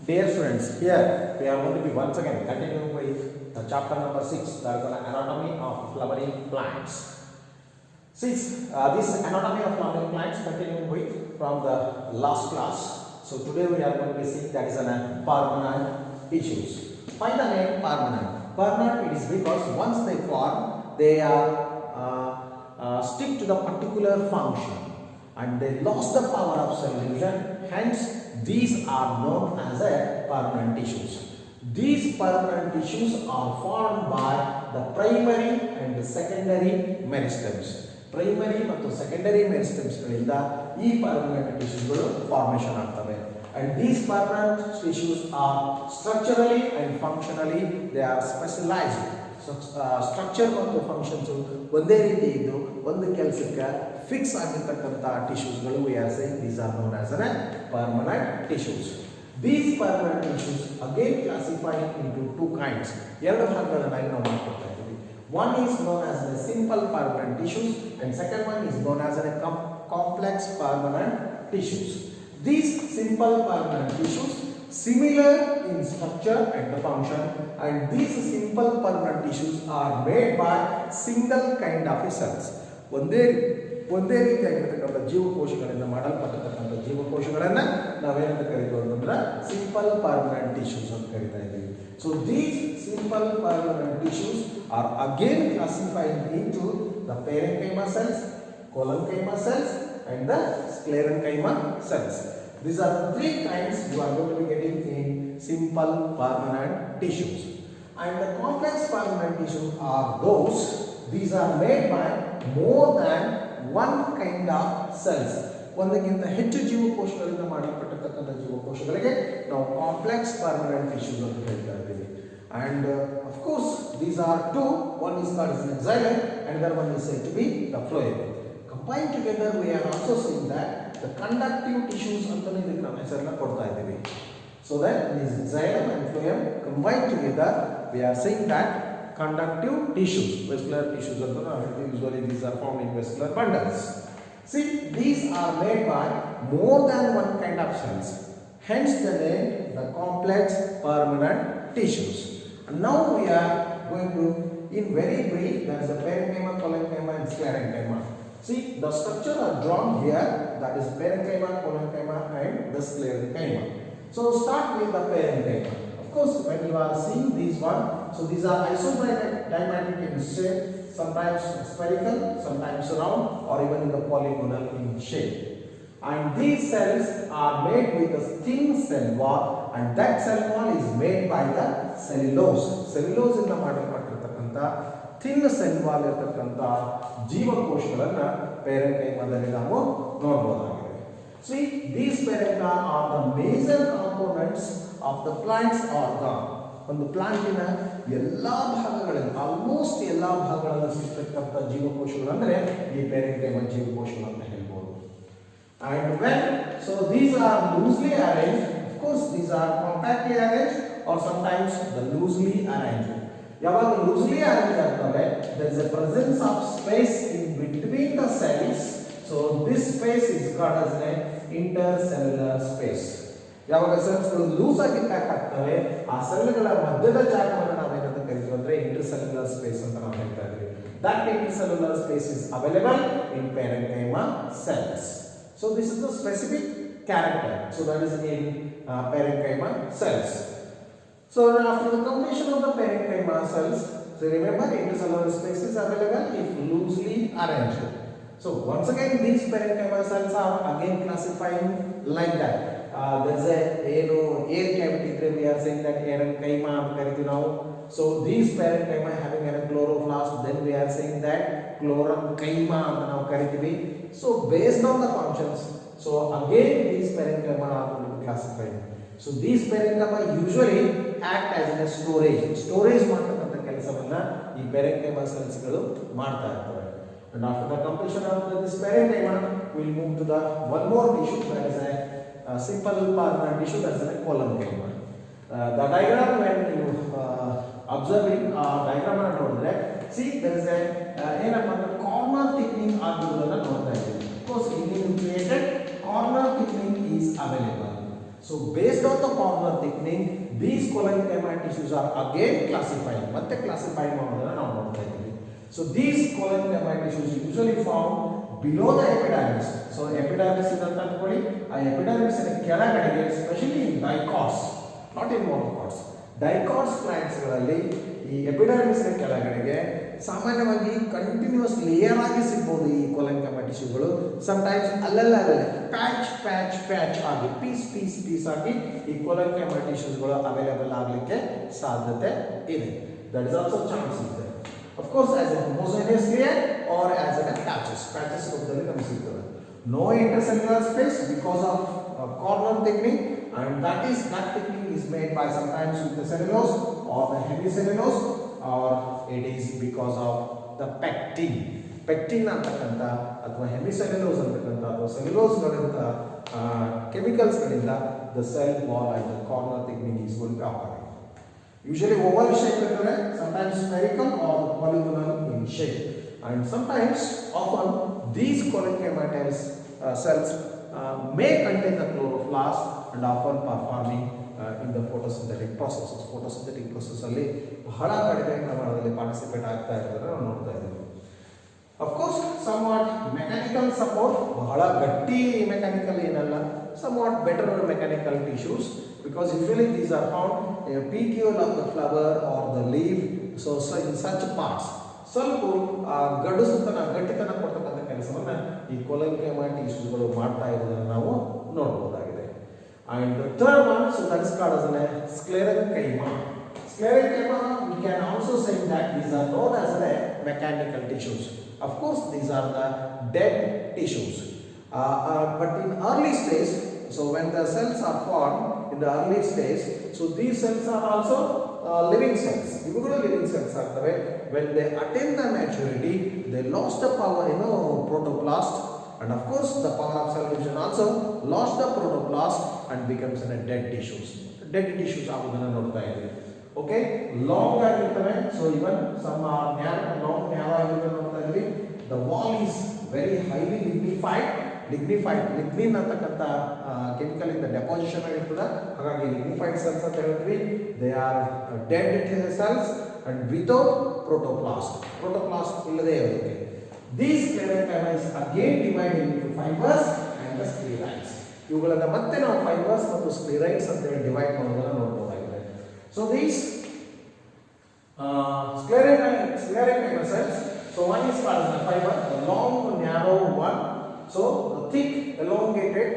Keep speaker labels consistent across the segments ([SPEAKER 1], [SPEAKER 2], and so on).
[SPEAKER 1] Dear students, here we are going to be once again continuing with chapter number 6, that is the anatomy of flowering plants. Since this anatomy of flowering plants continuing with from the last class, so today we are going to be seeing that is an permanent tissues. Find the name permanent. Permanent it is because once they form, they are stick to the particular function and they lost the power of cell division. Hence, these are known as a permanent tissues. These permanent tissues are formed by the primary and the secondary meristems. Primary ಮತ್ತು secondary meristems ಗಳಿಂದ ಈ permanent tissues ಗಳು formation ಆಗ್ತವೆ. And these permanent tissues are structurally and functionally they are specialized. Structure ಮತ್ತು functions ಒಂದೇ ರೀತಿ ಇದ್ದು ಒಂದು ಕೆಲಸಕ್ಕೆ ಫಿಕ್ಸ್ ಆಗಿರ್ತಕ್ಕಂಥ ಟಿಶ್ಯೂಸ್ಗಳು we are saying these are known as an permanent tissues. These permanent tissues again classified into two kinds. ಎರಡು ಭಾಗಗಳನ್ನಾಗಿ ನಾವು ಮಾಡ್ಕೊಳ್ತಾ ಇದ್ದೀವಿ. One is known as a simple permanent tissues and second one is known as a complex permanent tissues. These simple permanent tissues similar in structure and the function, and these simple permanent tissues are made by single kind of cells. ಒಂದೇ ರೀತಿಯಾಗಿರ್ತಕ್ಕಂಥ ಜೀವಕೋಶಗಳಿಂದ ಮಾಡಲ್ಪಟ್ಟಿರ್ತಕ್ಕಂಥ ಜೀವಕೋಶಗಳನ್ನ ನಾವೇನಂತ ಕರೀತೀವಿ ಅಂದ್ರೆ simple permanent tissues ಅಂತ ಕರೀತಾ ಇದ್ದೀವಿ. So these simple permanent tissues R again classified into the parenchyma cells, collenchyma cells and the sclerenchyma cells. These are the three kinds you are going to be getting in simple permanent tissues. And the complex permanent tissues are those, these are made by more than one kind of cells. ಒಂದಕ್ಕಿಂತ ಹೆಚ್ಚು ಜೀವಕೋಶಗಳಿಂದ ಮಾಡಲ್ಪಟ್ಟಿರ್ತಕ್ಕಂಥ ಜೀವಕೋಶಗಳಿಗೆ ನಾವು complex permanent tissues ಅಂತ ಹೇಳ್ತಾ ಇದ್ದೀವಿ. And of course these are two, one is called as an xylem and another one is said to be the phloem. Combined together we are also saying that the conductive tissues ಅಂತಲೇ ಇದಕ್ಕೆ ನಾವು ಹೆಸರನ್ನ ಕೊಡ್ತಾ ಇದ್ದೀವಿ. So that this xylem and phloem combined together we are saying that conductive tissues, vascular tissues ಅಂತ ನಾವು ಹೇಳ್ತೀವಿ. Usually these are formed in vascular bundles. See, these are made by more than one kind of cells. Hence the name the complex permanent tissues. And now we are going to, in very brief, that is the parenchyma, collenchyma and sclerenchyma. See, the structure are drawn here, that is parenchyma, collenchyma and the sclerenchyma. So start with the parenchyma. Of course, when you are seeing these one, so these are isodiametric in shape, sometimes spherical, sometimes round or even in the polygonal in shape. And these cells are made with a thin cell wall and that cell wall is made by the cellulose. Cellulose ಇಂದ ಮಾಡಲ್ಪಟ್ಟಿರ್ತಕ್ಕಂಥ thin cell wall ಇರತಕ್ಕಂಥ ಜೀವಕೋಶಗಳನ್ನ ಪೇರೆಂಕೈಮಾದಲ್ಲಿ ನಾವು ನೋಡಬಹುದಾಗಿದೆ. See, these parenchyma are the major components of the plant's organ. ಒಂದು ಪ್ಲಾಂಟಿನ ಎಲ್ಲಾ ಭಾಗಗಳಲ್ಲಿ almost ಎಲ್ಲಾ ಭಾಗಗಳಲ್ಲಿ ಸಿಗ್ತಕ್ಕಂಥ ಜೀವಕೋಶಗಳು ಅಂದ್ರೆ ಈ ಪೇರೆಂಕೈಮ ಜೀವಕೋಶಗಳು ಅಂತ ಹೇಳ್ಬೋದು. And when so these are loosely arranged, of course these are compactly arranged or sometimes the loosely arranged. ಯಾವಾಗ ಲೂಸ್ಲಿ ಅರೇಂಜ್ ಆಗ್ತವೆ there is a presence of space in between the cells, so this space is called as an intercellular space. ಯಾವಾಗ cells ಗಳು loose ಆಗಿ pack ಆಗ್ತವೆ ಆ ಸೆಲ್ಗಳ ಮಧ್ಯದ ಜಾಗವನ್ನು ನಾವು ಏನಂತ ಕರೀತೀವಿ ಅಂದ್ರೆ ಇಂಟರ್ಸೆಲ್ಯುಲರ್ ಸ್ಪೇಸ್ ಅಂತ ನಾವು ಹೇಳ್ತಾ ಇದ್ದೀವಿ. that intercellular space is available in parenchyma cells. So this is the specific character, so that is in parenchyma cells. So after the completion of the parenchyma cells, so remember intercellular space is available if loosely arranged. So once again these parenchyma cells are again classifying like that. There is a air cavity iddre we are saying that parenchyma anta kariತೀವಿ ನಾವು. So these parenchyma having a chloroplast, then we are saying that chlorenchyma anta ನಾವು ಕರಿತೀವಿ. So based on the functions, so again these parenchyma are classified. So these parenchyma usually act as a storage ಮಾಡತಕ್ಕಂತ ಕೆಲಸವನ್ನ ಈ parenchyma cells ಗಳು ಮಾಡ್ತಾ ಇರ್ತವೆ. And after the completion of this parenchyma we will move to the one more tissue, that is a simple permanent tissue, that is a collenchyma. The diagram when you observing diagram ಅನ್ನು ನೋಡಿದ್ರೆ see there is a ಏನಪ್ಪ ಅಂದ್ರೆ corner thickening ಆಗಿರೋದನ್ನ ನೋಡ್ತಾ ಇದ್ದೀವಿ. Of course ಇಲ್ಲಿ created corner thickening is available. So based on the corner thickening, these collenchyma tissues are again classified. ಮತ್ತೆ classify ಮಾಡೋದನ್ನ ನಾವು ನೋಡ್ತಾ ಇದ್ದೀವಿ. So these collenchyma tissues usually found below the epidermis. So epidermis ಇದೆ ಅಂತ ಅನ್ಕೊಳ್ಳಿ, ಆ epidermis ನ ಕೆಳಗಡೆಗೆ especially in dicots, not in monocots. Dicots plants ಗಳಲ್ಲಿ ಈ epidermis ನ ಕೆಳಗಡೆಗೆ ಸಾಮಾನ್ಯವಾಗಿ ಕಂಟಿನ್ಯೂಸ್ ಲೇಯರ್ ಆಗಿ ಸಿಗಬಹುದು ಈ ಕೊಲೆಂಕೈಮಾ ಟಿಶ್ಯೂಗಳು. ಸಮಟೈಮ್ಸ್ ಅಲ್ಲಲ್ಲೇ ಪ್ಯಾಚ್ ಆಗಿ ಪೀಸ್ ಆಗಿ ಈ ಕೊಲೆಂಕೈಮಾ ಟಿಶ್ಯೂಗಳು ಅವೈಲೇಬಲ್ ಆಗಲಿಕ್ಕೆ ಸಾಧ್ಯತೆ ಇದೆ. ದಟ್ ಇಸ್ ಆಲ್ಸೋ ಚಾನ್ಸ್ ಇದೆ. Of course as a homogeneous layer or as a patches ರೂಪದಲ್ಲಿ ನಮಗೆ ಸಿಗ್ತದೆ. No intercellular space because of corner thickening, and that thickening is made by sometimes with the cellulose or the hemicellulose, or it is because of the pectin ಅಂತಕ್ಕಂಥ ಅಥವಾ hemicellulose ಅಂತಕ್ಕಂಥ ಅಥವಾ cellulose ಗಳಿಂದ chemicals ಗಳಿಂದ the cell wall and the corner thickening is going to occur. Usually oval shape ಇರ್ತದೆ, sometimes spherical or polygonal in shape, and sometimes often these collenchyma cells may contain the chloroplast and often performing in the photosynthetic processes. Photosynthetic process ಅಲ್ಲಿ ಬಹಳ ಕಡಿಮೆ ಪ್ರಮಾಣದಲ್ಲಿ participate ಆಗ್ತಾ ಇರೋದನ್ನ ನಾವು ನೋಡ್ತಾ ಇದ್ದೀವಿ. Of course, somewhat mechanical support, ಬಹಳ ಗಟ್ಟಿ ಮೆಕ್ಯಾನಿಕಲ್ ಏನಲ್ಲ, somewhat better mechanical tissues, because usually these are found in a petiole of the flower or the leaf. So in such parts, ಸ್ವಲ್ಪ ಗಟ್ಟಿತನ ಕೊಡ್ತಕ್ಕಂಥ ಕೆಲಸವನ್ನ ಈ ಕೊಲೆಂಕೈಮಾ ಟಿಶ್ಯೂಗಳು ಮಾಡ್ತಾ ಇರೋದನ್ನ ನಾವು ನೋಡಬಹುದಾಗಿದೆ. And the third one, so that is called as a sclerenchyma. Sclerenchyma, we can also say that these are known as the mechanical tissues. Of course, these are the dead tissues. But in early stage, so when the cells are formed in the early stage, so these cells are also living cells. Ivugalu living cells ಆಗ್ತವೆ. When they attain the maturity, they lost the power, protoplast, and of course the power of cell division also lost the protoplast and becomes in a dead tissues ಆಗೋದನ್ನ ನೋಡ್ತಾ ಇದ್ದೀವಿ. Okay, long ಆಗಿರ್ತವೆ. So even some long narrow ಆಗಿರೋದನ್ನ ನೋಡ್ತಾ ಇದ್ದೀವಿ. The wall is very highly lignified. Lignin ಅಂತಕ್ಕಂಥ chemical ಇಂದ deposition ಆಗಿರ್ತದೆ, ಹಾಗಾಗಿ ಲಿಗ್ನಿಫೈಡ್ ಸೆಲ್ಸ್ ಅಂತ ಹೇಳ್ತೀವಿ. They are dead cells and without protoplast ಇಲ್ಲದೆ ಇರೋದಕ್ಕೆ. These sclerenchyma is again divided into fibers and the sclerites. ಇವುಗಳನ್ನು ಮತ್ತೆ ನಾವು ಫೈಬರ್ಸ್ ಮತ್ತು ಸ್ಕ್ಲೆರೈಟ್ಸ್ ಅಂತ ಹೇಳಿ ಡಿವೈಡ್ ಮಾಡೋದನ್ನ ನೋಡಬಹುದಾಗಿದೆ. So these sclerenchyma cells, so one is called the fiber, the long narrow one. So the thick elongated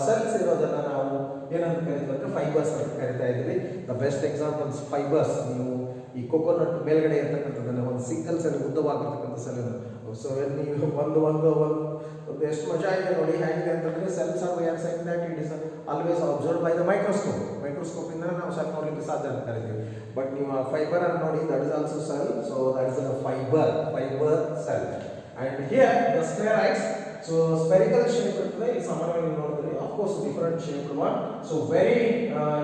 [SPEAKER 1] cells ಇರೋದನ್ನ ನಾವು ಏನಂತ ಕರೀತೀವಿ ಅಂದ್ರೆ ಫೈಬರ್ಸ್ ಅಂತ ಕರೀತಾ ಇದ್ದೀವಿ. ದ ಬೆಸ್ಟ್ ಎಕ್ಸಾಂಪಲ್ಸ್ ಫೈಬರ್ಸ್, ನೀವು ಈ ಕೊಕೊನಟ್ ಮೇಲ್ಗಡೆ ಇರ್ತಕ್ಕಂಥದ್ದನ್ನ ಒಂದು ಸಿಂಗಲ್ ಸೆಲ್ ಉದ್ದವಾಗಿರ್ತಕ್ಕಂಥ ಸೆಲ್. ಸೊ ನೀವು ಒಂದು ಎಷ್ಟು ಮಜಾ ಇದೆ ನೋಡಿ ಹೇಗಿದೆ ಅಂತಂದ್ರೆ, cells are we are sign that it is always observe by the microscope ಇಂದ ನಾವು ಸೆಲ್ ನೋಡಲಿಕ್ಕೆ ಸಾಧ್ಯ ಅಂತ ಕರೀತೀವಿ. ಬಟ್ ನೀವು ಫೈಬರ್ ಅನ್ನು ನೋಡಿ, that is also cell. So that is a fibre cell. And here the sclereids, so spherical shape ಇರ್ತದೆ, ಈ ಸಾಮಾನ್ಯವಾಗಿ ನೋಡಿದ್ರೆ of course different shape one. So very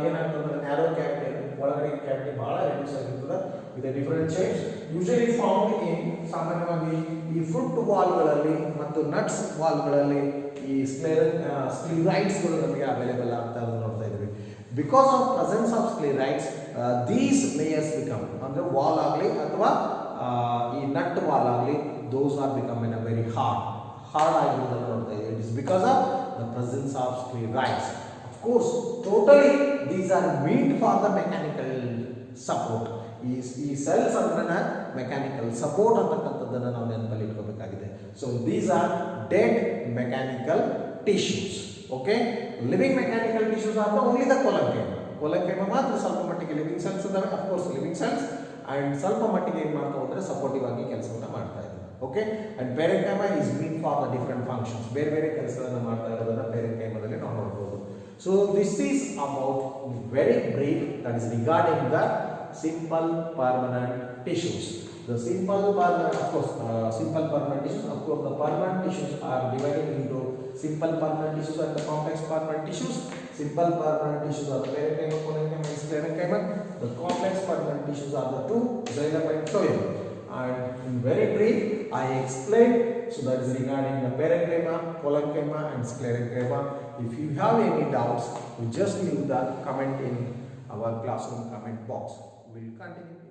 [SPEAKER 1] ಏನಾಗ್ತದೆ, ನ್ಯಾರೋ ಕ್ಯಾವಿಟಿ, ಒಳಗಡೆ ಕ್ಯಾವಿಟಿ ಬಹಳ ರೆಡ್ಯೂಸ್ ಆಗಿರ್ತದೆ with different shapes. Usually found in, ಸಾಮಾನ್ಯವಾಗಿ ಈ ಫ್ರೂಟ್ ವಾಲ್ಗಳಲ್ಲಿ ಮತ್ತು ನಟ್ಸ್ ವಾಲ್ಗಳಲ್ಲಿ ಈ ಸ್ಕ್ಲೆರೈಟ್ಸ್ಗಳು ನಮಗೆ ಅವೈಲೇಬಲ್ ಆಗ್ತಾ ಇರೋದು ನೋಡ್ತಾ ಇದ್ದೀವಿ. Because of presence of sclereids, these layers become, ಅಂದ್ರೆ ವಾಲ್ ಆಗಲಿ ಅಥವಾ ಈ ನಟ್ ವಾಲ್ ಆಗಲಿ, those are becoming a very hard ಆಗಿರೋದನ್ನು ನೋಡ್ತಾ ಇದ್ದೀವಿ. It is because of the presence of sclerites. Of course, totally these are meant for the mechanical support. ಈ cells ಅಂದ್ರೆ ಮೆಕ್ಯಾನಿಕಲ್ ಸಪೋರ್ಟ್ ಅಂತಕ್ಕಂಥದ್ದನ್ನು ನಾವು ನೆನಪಲ್ಲಿ ಇಟ್ಕೋಬೇಕಾಗಿದೆ. So these are dead mechanical tissues. Okay, living mechanical tissues are only the collenchyma ಮಾತ್ರ ಸ್ವಲ್ಪ ಮಟ್ಟಿಗೆ living cells ಇದಾವೆ. Of course living cells, and ಸ್ವಲ್ಪ ಮಟ್ಟಿಗೆ ಏನು ಮಾಡ್ತಾ ಹೋದ್ರೆ ಸಪೋರ್ಟಿವ್ ಆಗಿ ಕೆಲಸವನ್ನು ಮಾಡ್ತಾ ಇದ್ದಾರೆ. Okay, and parenchyma is mean for the different functions. ಬೇರೆ ಕೆಲಸಗಳನ್ನು ಮಾಡ್ತಾ ಇರೋದನ್ನ ಪೇರೆಂಕೈಮಾದಲ್ಲಿ ನಾವು ನೋಡಬಹುದು. So this is about very brief, that is regarding the simple permanent tissues. The simple permanent, of course, simple permanent tissues. Of course, the permanent tissues are divided into simple permanent tissues and the complex permanent tissues. Simple permanent tissues are the parenchyma, collenchyma, and sclerenchyma. The complex permanent tissues are the two, xylem and phloem. And in very brief, I explained so that is regarding the parenchyma, collenchyma and sclerenchyma. If you have any doubts, you just leave the comment in our classroom comment box. We will continue.